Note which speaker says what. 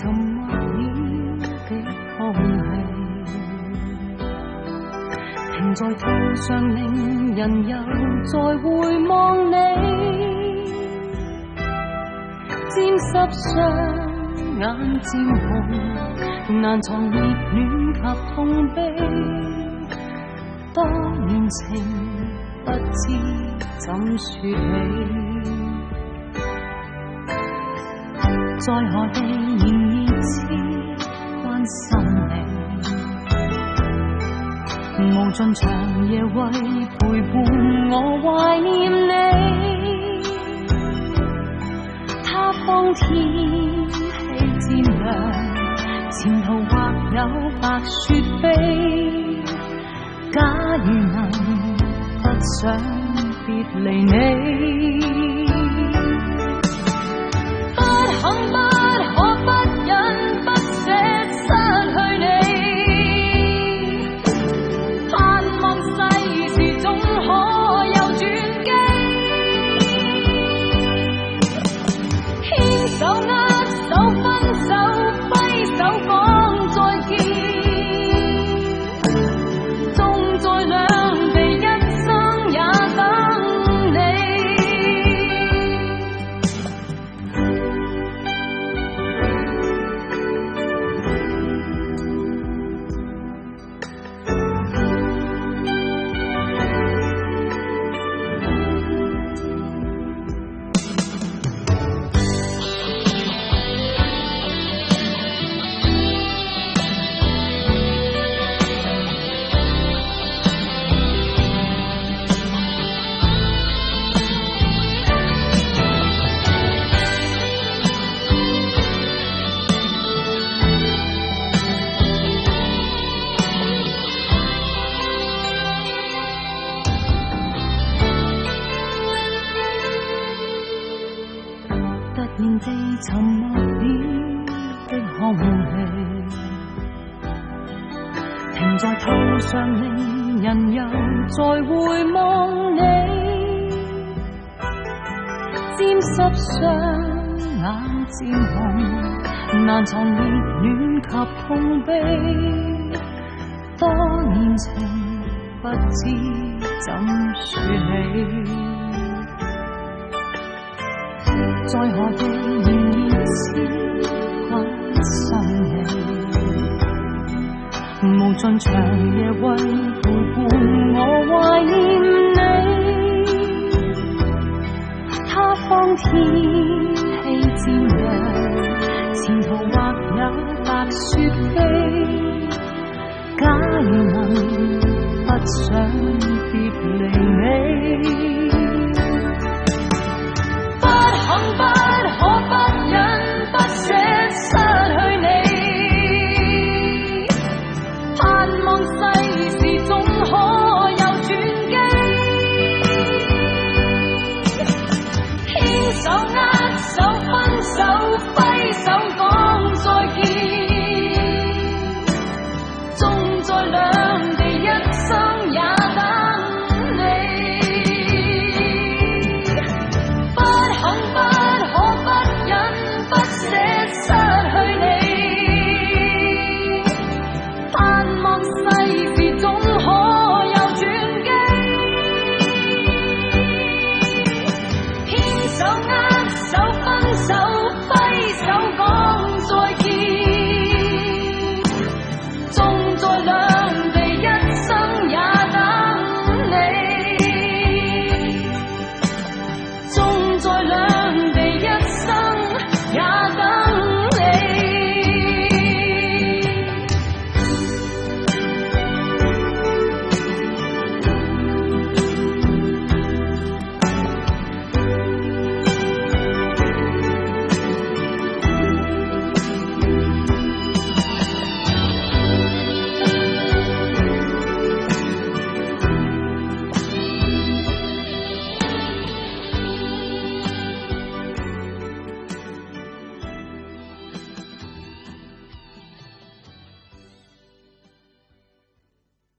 Speaker 1: 沉默了的空氣，停在途上令人又再回望你，沾濕雙眼漸紅，難藏熱戀及痛悲，多年情不知怎說起。在何地仍熱切關心你，無盡長夜為陪伴我懷念你。他方天氣漸涼，前途或有白雪飛。假如能不想別離你，不可不忍不捨失去你，盼望世事總可有轉機，牽手握手分手揮手講再見，縱在兩地一生也等你。突然地沉默了的空氣，停在途上令人又再回望你，沾濕雙眼漸紅，難藏熱戀及痛悲，多年情不知怎說起。在何地仍熱切關心你，無盡長夜為陪伴我懷念你。他方天氣漸涼，前途或有白雪飛。假如能不想別離你，